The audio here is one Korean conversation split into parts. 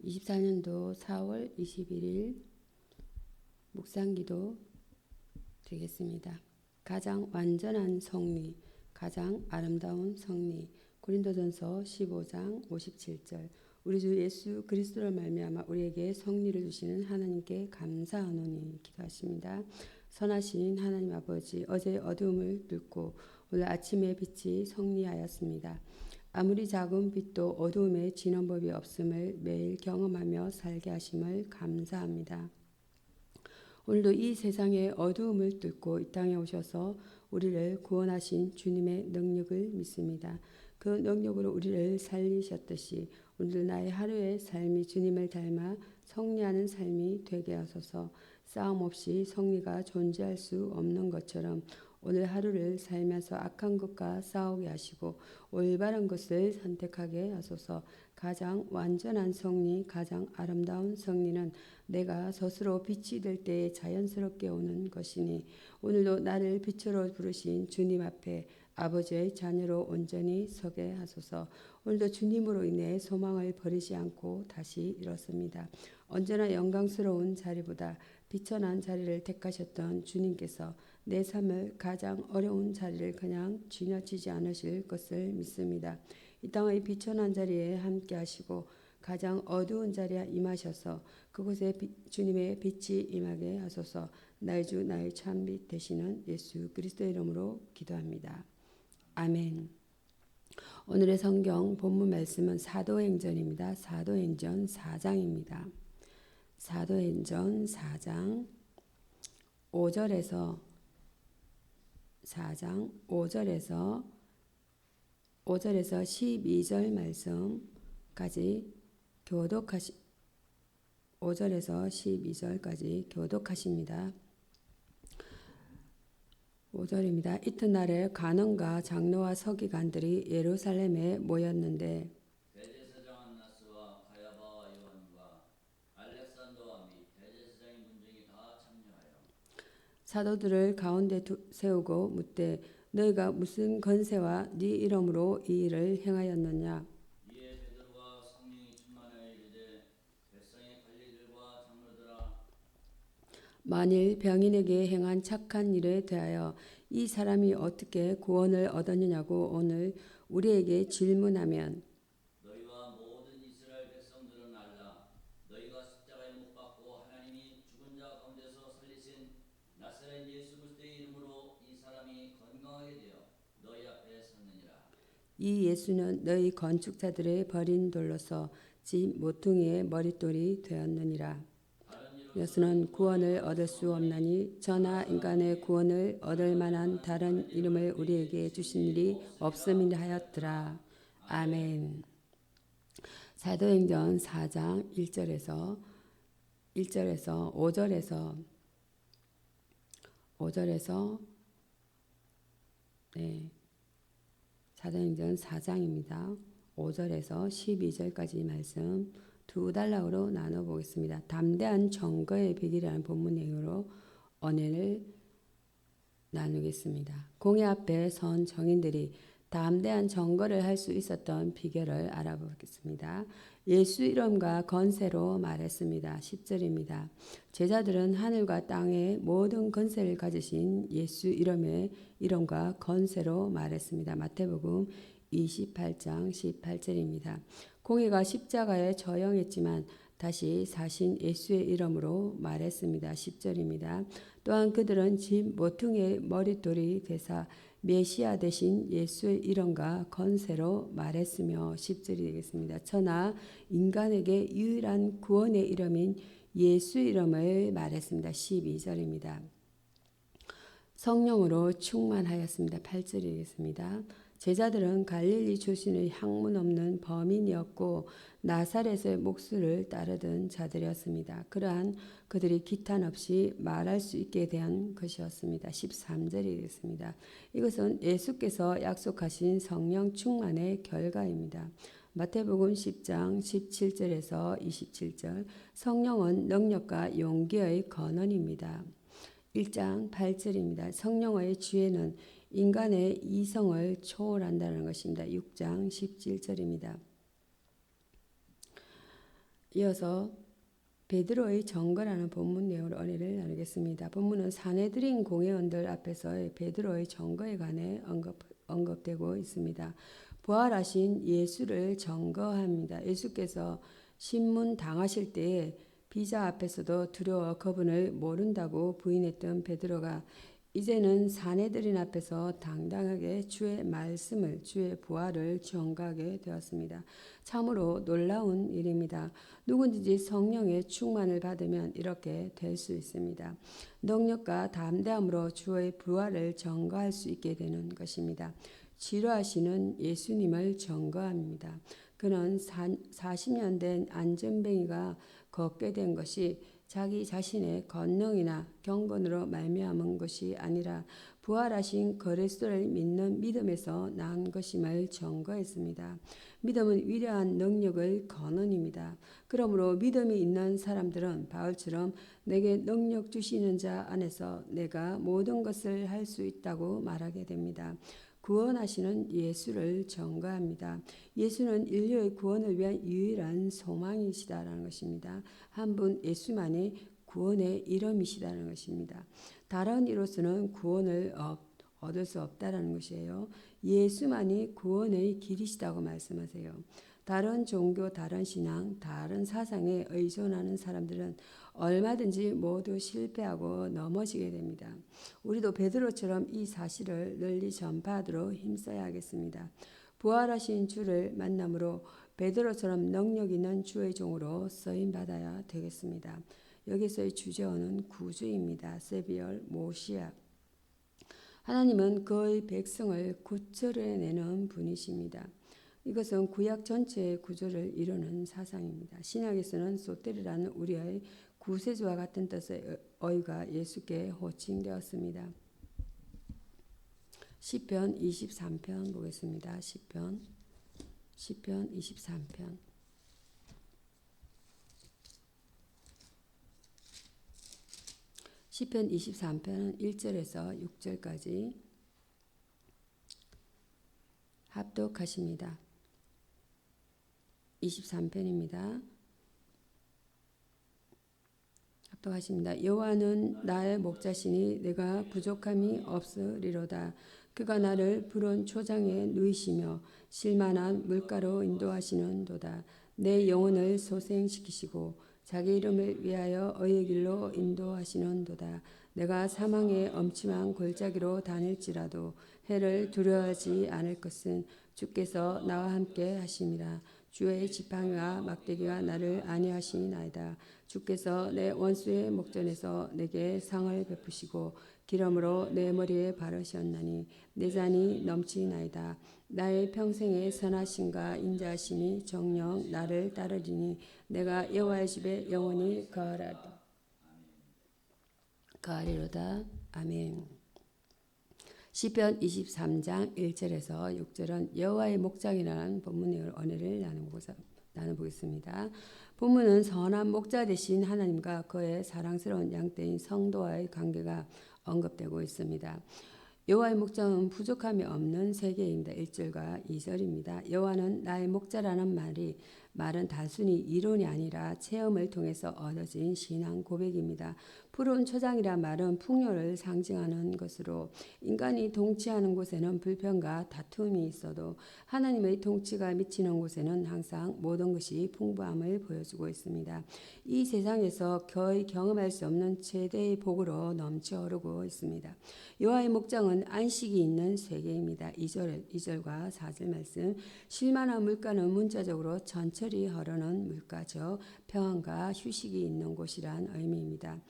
24년도 4월 21일 묵상기도 드리겠습니다. 가장 완전한 성리, 가장 아름다운 성리. 고린도전서 15장 57절. 우리 주 예수 그리스도로 말미암아 우리에게 성리를 주시는 하나님께 감사하노니. 기도하십니다. 선하신 하나님 아버지, 어제 어두움을 뚫고 오늘 아침의 빛이 성리하였습니다. 아무리 작은 빛도 어두움에 지는 법이 없음을 매일 경험하며 살게 하심을 감사합니다. 오늘도 이 세상의 어두움을 뚫고 이 땅에 오셔서 우리를 구원하신 주님의 능력을 믿습니다. 그 능력으로 우리를 살리셨듯이 오늘도 나의 하루의 삶이 주님을 닮아 성리하는 삶이 되게 하소서. 싸움 없이 성리가 존재할 수 없는 것처럼 오늘 하루를 살면서 악한 것과 싸우게 하시고 올바른 것을 선택하게 하소서. 가장 완전한 성리, 가장 아름다운 성리는 내가 스스로 빛이 될 때에 자연스럽게 오는 것이니 오늘도 나를 빛으로 부르신 주님 앞에 아버지의 자녀로 온전히 서게 하소서. 오늘도 주님으로 인해 소망을 버리지 않고 다시 일었습니다. 언제나 영광스러운 자리보다 비천한 자리를 택하셨던 주님께서 내 삶을 가장 어려운 자리를 그냥 지나치지 않으실 것을 믿습니다. 이 땅의 비천한 자리에 함께 하시고 가장 어두운 자리에 임하셔서 그곳에 주님의 빛이 임하게 하소서. 나의 주 나의 참빛 되시는 예수 그리스도의 이름으로 기도합니다. 아멘. 오늘의 성경 본문 말씀은 사도행전입니다. 사도행전 4장입니다. 사도행전 4장 5절에서 4장 5절에서 12절 말씀까지 5절에서 12절까지 교독하십니다. 5절입니다. 이튿날에 간원과 장로와 서기관들이 예루살렘에 모였는데 대제사장 안나스와 가야바와 요한과 알렉산더와 및 대제사장의 문중이 다 참여하여 사도들을 가운데 세우고 묻되 너희가 무슨 권세와 네 이름으로 이 일을 행하였느냐. 이에 베드로가 성령이 충만하여 이르되 백성의 관리들과 장로들아 만일 병인에게 행한 착한 일에 대하여 이 사람이 어떻게 구원을 얻었느냐고 오늘 우리에게 질문하면 너희와 모든 이스라엘 백성들은 알라. 너희가 십자가에 못 박고 하나님이 죽은 자 가운데서 살리신 나사렛 예수 그리스도의 이름으로 이 사람이 건강하게 되어 너희 앞에 섰느니라. 이 예수는 너희 건축자들의 버린 돌로서 집 모퉁이의 머릿돌이 되었느니라. 예수는 구원을 얻을 수 없나니 저나 인간의 구원을 얻을 만한 다른 이름을 우리에게 주신 일이 없음이라 하였더라. 아멘. 사도행전 4장 1절에서 5절에서 사도행전 4장입니다. 5절에서 12절까지 말씀 두 단락으로 나눠보겠습니다. 담대한 정거의 비결이라는 본문 내용으로 언해를 나누겠습니다. 공회 앞에 선 정인들이 담대한 정거를 할 수 있었던 비결을 알아보겠습니다. 예수 이름과 건세로 말했습니다. 10절입니다. 제자들은 하늘과 땅의 모든 건세를 가지신 예수 이름과 건세로 말했습니다. 마태복음 28장 18절입니다. 공회가 십자가에 처형했지만 다시 사신 예수의 이름으로 말했습니다. 10절입니다. 또한 그들은 집 모퉁이의 머릿돌이 되사 메시아 되신 예수의 이름과 건세로 말했으며 10절이 되겠습니다. 천하 인간에게 유일한 구원의 이름인 예수 이름을 말했습니다. 12절입니다. 성령으로 충만하였습니다. 8절이 되겠습니다. 제자들은 갈릴리 출신의 학문 없는 범인이었고 나사렛의 목수를 따르던 자들이었습니다. 그러한 그들이 기탄 없이 말할 수 있게 대한 것이었습니다. 13절이 되겠습니다. 이것은 예수께서 약속하신 성령 충만의 결과입니다. 마태복음 10장 17절에서 27절 성령은 능력과 용기의 근원입니다. 1장 8절입니다. 성령의 지혜는 인간의 이성을 초월한다는 것입니다. 6장 17절입니다. 이어서 베드로의 정거라는 본문 내용으로 은혜를 나누겠습니다. 본문은 사내들인 공회원들 앞에서의 베드로의 정거에 관해 언급되고 있습니다. 부활하신 예수를 정거합니다. 예수께서 신문 당하실 때에 비자 앞에서도 두려워 그분을 모른다고 부인했던 베드로가 이제는 사내들인 앞에서 당당하게 주의 말씀을, 주의 부활을 전가하게 되었습니다. 참으로 놀라운 일입니다. 누구든지 성령의 충만을 받으면 이렇게 될 수 있습니다. 능력과 담대함으로 주의 부활을 전가할 수 있게 되는 것입니다. 치료하시는 예수님을 전가합니다. 그는 40년 된 안전뱅이가 걷게 된 것이 자기 자신의 권능이나 경건으로 말미암은 것이 아니라 부활하신 그리스도를 믿는 믿음에서 난 것임을 증거했습니다. 믿음은 위대한 능력을 거는입니다. 그러므로 믿음이 있는 사람들은 바울처럼 내게 능력 주시는 자 안에서 내가 모든 것을 할 수 있다고 말하게 됩니다. 구원하시는 예수를 전가합니다. 예수는 인류의 구원을 위한 유일한 소망이시다라는 것입니다. 한 분 예수만이 구원의 이름이시다는 것입니다. 다른 이로서는 구원을 얻을 수 없다라는 것이에요. 예수만이 구원의 길이시다고 말씀하세요. 다른 종교, 다른 신앙, 다른 사상에 의존하는 사람들은 얼마든지 모두 실패하고 넘어지게 됩니다. 우리도 베드로처럼 이 사실을 널리 전파하도록 힘써야 하겠습니다. 부활하신 주를 만남으로 베드로처럼 능력 있는 주의 종으로 쓰임 받아야 되겠습니다. 여기서의 주제어는 구주입니다. 세비얼 모시아. 하나님은 그의 백성을 구출해내는 분이십니다. 이것은 구약 전체의 구조를 이루는 사상입니다. 신약에서는 소테르라는 우리의 구세주와 같은 뜻의 어휘가 예수께 호칭되었습니다. 시편 23편 보겠습니다. 시편 23편. 시편 23편은 1절에서 6절까지 합독하십니다. 23편입니다. 합독하십니다. 여호와는 나의 목자시니 내가 부족함이 없으리로다. 그가 나를 푸른 초장에 누이시며 실만한 물가로 인도하시는도다. 내 영혼을 소생시키시고 자기 이름을 위하여 의의 길로 인도하시는도다. 내가 사망의 엄침한 골짜기로 다닐지라도 해를 두려워하지 않을 것은 주께서 나와 함께 하심이라. 주의 지팡이와 막대기가 나를 안위하시나이다. 주께서 내 원수의 목전에서 내게 상을 베푸시고 기름으로 내 머리에 바르셨나니 내 잔이 넘치나이다. 나의 평생의 선하심과 인자하심이 정녕 나를 따르리니 내가 여호와의 집에 영원히 거하리로다. 아멘. 시편 23장 1절에서 6절은 여호와의 목장이라는 본문의 은혜를 나눠보겠습니다. 본문은 선한 목자 되신 하나님과 그의 사랑스러운 양떼인 성도와의 관계가 언급되고 있습니다. 여호와의 목장은 부족함이 없는 세계입니다. 1절과 2절입니다. 여호와는 나의 목자라는 말은 단순히 이론이 아니라 체험을 통해서 얻어진 신앙 고백입니다. 푸른 초장이란 말은 풍요를 상징하는 것으로 인간이 통치하는 곳에는 불평과 다툼이 있어도 하나님의 통치가 미치는 곳에는 항상 모든 것이 풍부함을 보여주고 있습니다. 이 세상에서 거의 경험할 수 없는 최대의 복으로 넘쳐 흐르고 있습니다. 여호와의 목장은 안식이 있는 세계입니다. 2절과 4절 말씀. 쉴만한 물가는 문자적으로 천천히 흐르는 물가죠. 평안과 휴식이 있는 곳이란 의미입니다.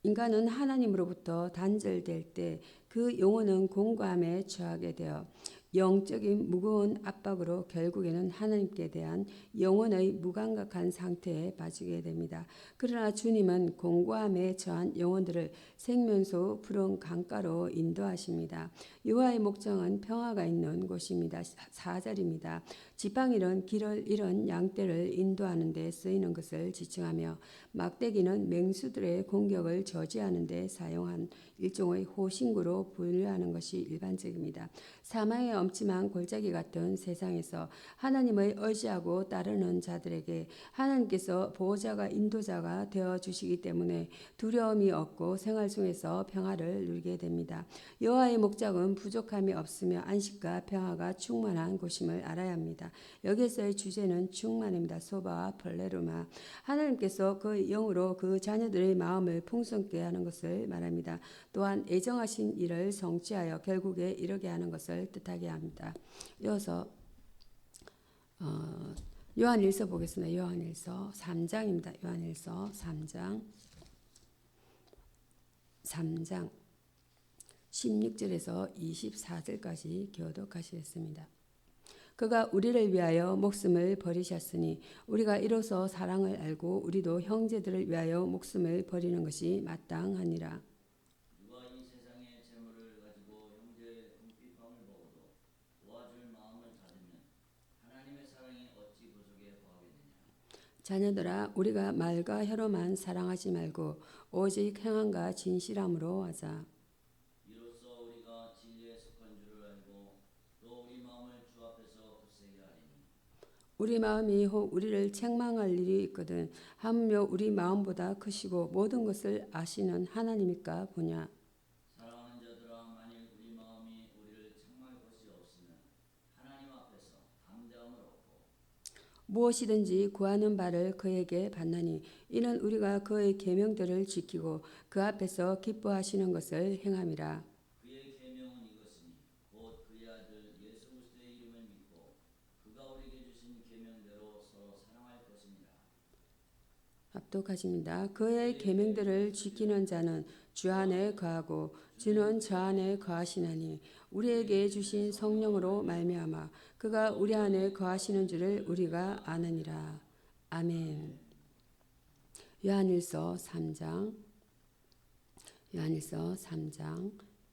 인간은 하나님으로부터 단절될 때 그 영혼은 공고함에 처하게 되어 영적인 무거운 압박으로 결국에는 하나님께 대한 영혼의 무감각한 상태에 빠지게 됩니다. 그러나 주님은 공고함에 처한 영혼들을 생명수 푸른 강가로 인도하십니다. 여호와의 목장은 평화가 있는 곳입니다. 4절입니다. 지팡이는 길을 잃은 양떼를 인도하는 데 쓰이는 것을 지칭하며 막대기는 맹수들의 공격을 저지하는 데 사용한 일종의 호신구로 분류하는 것이 일반적입니다. 사망의 엄침한 골짜기 같은 세상에서 하나님의 의지하고 따르는 자들에게 하나님께서 보호자가 인도자가 되어 주시기 때문에 두려움이 없고 생활 중에서 평화를 누리게 됩니다. 여호와의 목적은 부족함이 없으며 안식과 평화가 충만한 곳임을 알아야 합니다. 여기에서의 주제는 충만입니다. 소바와 폴레루마. 하나님께서 그 영으로 그 자녀들의 마음을 풍성케 하는 것을 말합니다. 또한 애정하신 일을 성취하여 결국에 이르게 하는 것을 뜻하게 합니다. 이어서 요한일서 보겠습니다. 요한일서 3장입니다. 요한일서 3장 16절에서 24절까지 교독하시겠습니다. 그가 우리를 위하여 목숨을 버리셨으니 우리가 이로써 사랑을 알고 우리도 형제들을 위하여 목숨을 버리는 것이 마땅하니라. 누가 이 세상의 재물을 가지고 형제의 궁핍함을 보고도 도와줄 마음을 닫으면 하나님의 사랑이 어찌 그 속에 거하겠느냐. 자녀들아 우리가 말과 혀로만 사랑하지 말고 오직 행함과 진실함으로 하자. 이로써 우리가 진리에 속한 줄을 알고 또 우리 마음을 주 앞에서 굳세게 하리니 우리 마음이 혹 우리를 책망할 일이 있거든 하물며 우리 마음보다 크시고 모든 것을 아시는 하나님일까 보냐. 사랑하는 자들아 만일 우리 마음이 우리를 책망할 것이 없으면 하나님 앞에서 담대함을 얻고 무엇이든지 구하는 바를 그에게 받나니 이는 우리가 그의 계명들을 지키고 그 앞에서 기뻐하시는 것을 행함이라. 그의 계명은 이것이니 곧 그의 아들 예수 그리스도의 이름을 믿고 그가 우리에게 주신 계명대로 서로 사랑할 것입니다. 압독하십니다. 그의 계명들을 지키는 자는 주 안에 거하고 주는 저 안에 거하시나니 우리에게 주신 성령으로 말미암아 그가 우리 안에 거하시는 줄을 우리가 아느니라. 아멘. 요한일서 3장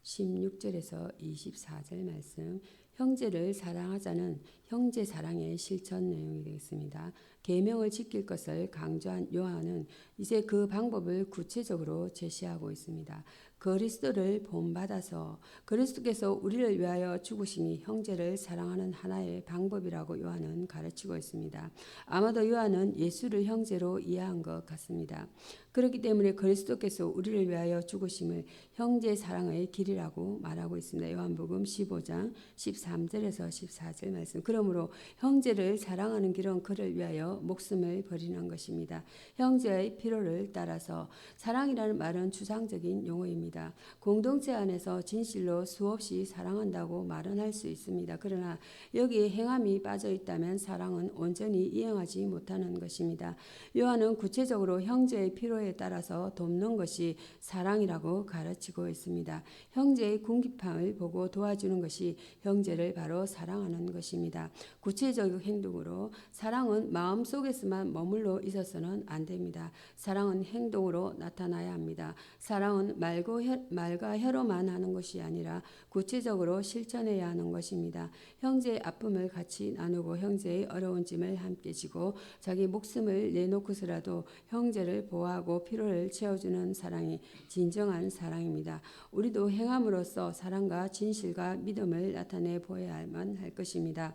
16절에서 24절 말씀. 형제를 사랑하자는 형제 사랑의 실천 내용이 되겠습니다. 계명을 지킬 것을 강조한 요한은 이제 그 방법을 구체적으로 제시하고 있습니다. 그리스도를 본받아서 그리스도께서 우리를 위하여 죽으시니 형제를 사랑하는 하나의 방법이라고 요한은 가르치고 있습니다. 아마도 요한은 예수를 형제로 이해한 것 같습니다. 그렇기 때문에 그리스도께서 우리를 위하여 죽으심을 형제 사랑의 길이라고 말하고 있습니다. 요한복음 15장 13절에서 14절 말씀. 그러므로 형제를 사랑하는 길은 그를 위하여 목숨을 버리는 것입니다. 형제의 필요를 따라서 사랑이라는 말은 추상적인 용어입니다. 공동체 안에서 진실로 수없이 사랑한다고 말은 할 수 있습니다. 그러나 여기에 행함이 빠져 있다면 사랑은 온전히 이행하지 못하는 것입니다. 요한은 구체적으로 형제의 필요에 따라서 돕는 것이 사랑이라고 가르치고 있습니다. 형제의 궁핍함을 보고 도와주는 것이 형제를 바로 사랑하는 것입니다. 구체적 행동으로 사랑은 마음속에서만 머물러 있어서는 안 됩니다. 사랑은 행동으로 나타나야 합니다. 사랑은 말과 혀로만 하는 것이 아니라 구체적으로 실천해야 하는 것입니다. 형제의 아픔을 같이 나누고 형제의 어려운 짐을 함께 지고 자기 목숨을 내놓고서라도 형제를 보호하고 필요를 채워주는 사랑이 진정한 사랑입니다. 우리도 행함으로써 사랑과 진실과 믿음을 나타내 보여야만 할 것입니다.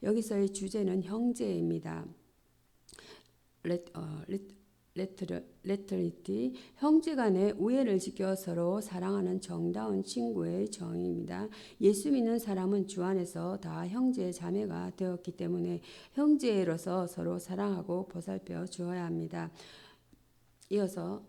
여기서의 주제는 형제입니다. 레터리티 형제 간의 우애를 지켜 서로 사랑하는 정다운 친구의 정의입니다. 예수 믿는 사람은 주 안에서 다 형제 자매가 되었기 때문에 형제로서 서로 사랑하고 보살펴 주어야 합니다. 이어서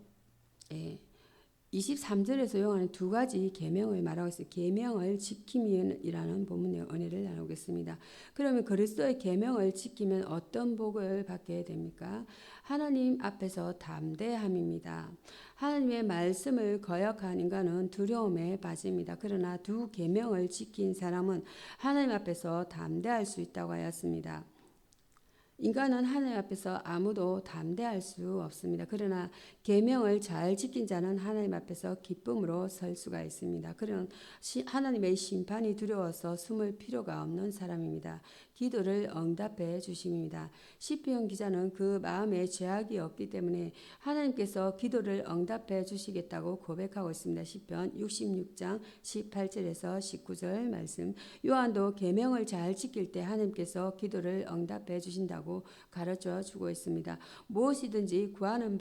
23절에서 요한은 두 가지 계명을 말하고 있어요. 계명을 지킴이라는 본문의 은혜를 나누겠습니다. 그러면 그리스도의 계명을 지키면 어떤 복을 받게 됩니까? 하나님 앞에서 담대함입니다. 하나님의 말씀을 거역한 인간은 두려움에 빠집니다. 그러나 두 계명을 지킨 사람은 하나님 앞에서 담대할 수 있다고 하였습니다. 인간은 하나님 앞에서 아무도 담대할 수 없습니다. 그러나 계명을 잘 지킨 자는 하나님 앞에서 기쁨으로 설 수가 있습니다. 그런 하나님의 심판이 두려워서 숨을 필요가 없는 사람입니다. 기도를 응답해 주심입니다. 시편 기자는 그 마음에 죄악이 없기 때문에 하나님께서 기도를 응답해 주시겠다고 고백하고 있습니다. 시편 66장 18절에서 19절 말씀. 요한도 계명을 잘 지킬 때 하나님께서 기도를 응답해 주신다고 가르쳐 주고 있습니다. 무엇이든지 구하는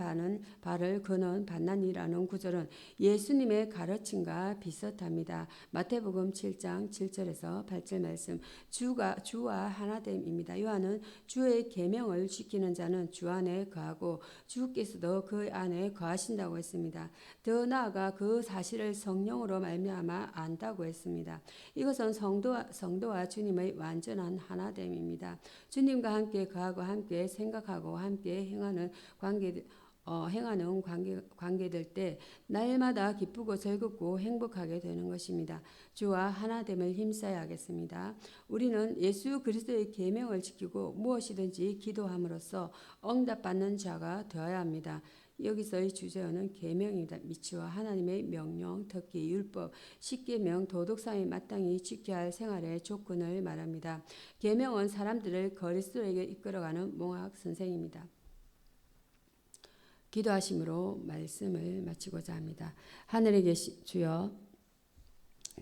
바를 그는 받나니라는 구절은 예수님의 가르침과 비슷합니다. 마태복음 7장 7절에서 8절 말씀. 주와 하나됨입니다. 요한은 주의 계명을 지키는 자는 주 안에 거하고 주께서도 그 안에 거하신다고 했습니다. 더 나아가 그 사실을 성령으로 말미암아 안다고 했습니다. 이것은 성도와 주님의 완전한 하나됨입니다. 주님과 함께 거하고 함께 생각하고 함께 행하는 관계될 때 날마다 기쁘고 즐겁고 행복하게 되는 것입니다. 주와 하나됨을 힘써야 하겠습니다. 우리는 예수 그리스도의 계명을 지키고 무엇이든지 기도함으로써 응답받는 자가 되어야 합니다. 여기서의 주제어는 계명입니다. 미치와 하나님의 명령, 특히 율법, 십계명, 도덕상에 마땅히 지켜야 할 생활의 조건을 말합니다. 계명은 사람들을 그리스도에게 이끌어가는 몽학 선생입니다. 기도하심으로 말씀을 마치고자 합니다. 하늘에 계신 주여,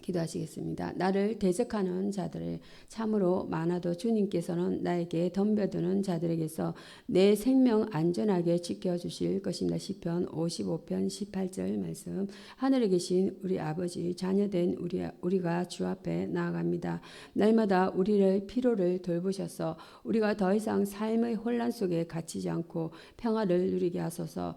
기도하시겠습니다. 나를 대적하는 자들을 참으로 많아도 주님께서는 나에게 덤벼드는 자들에게서 내 생명 안전하게 지켜주실 것입니다. 시편 55편 18절 말씀. 하늘에 계신 우리 아버지, 자녀된 우리가 주 앞에 나아갑니다. 날마다 우리를 피로를 돌보셔서 우리가 더 이상 삶의 혼란 속에 갇히지 않고 평화를 누리게 하소서.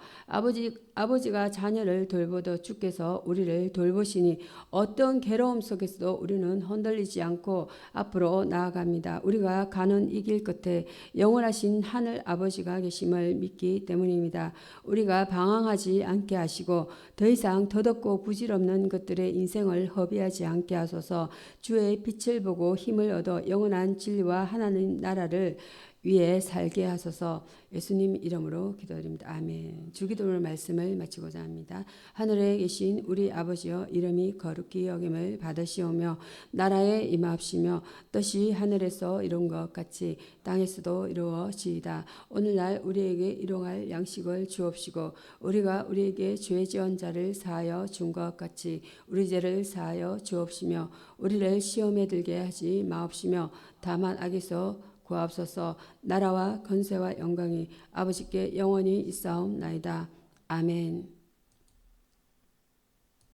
아버지가 자녀를 돌보듯 주께서 우리를 돌보시니 어떤 괴로움 속에서도 우리는 흔들리지 않고 앞으로 나아갑니다. 우리가 가는 이 길 끝에 영원하신 하늘 아버지가 계심을 믿기 때문입니다. 우리가 방황하지 않게 하시고 더 이상 더덥고 부질없는 것들의 인생을 허비하지 않게 하소서. 주의 빛을 보고 힘을 얻어 영원한 진리와 하나님 나라를 위에 살게 하소서. 예수님 이름으로 기도드립니다. 아멘. 주기도를 말씀을 마치고자 합니다. 하늘에 계신 우리 아버지여, 이름이 거룩히 여김을 받으시오며 나라에 임하옵시며 뜻이 하늘에서 이룬 것 같이 땅에서도 이루어지이다. 오늘날 우리에게 일용할 양식을 주옵시고 우리가 우리에게 죄 지은 자를 사하여 준 것 같이 우리 죄를 사하여 주옵시며 우리를 시험에 들게 하지 마옵시며 다만 악에서 구하옵소서. 나라와 권세와 영광이 아버지께 영원히 있사옵나이다. 아멘.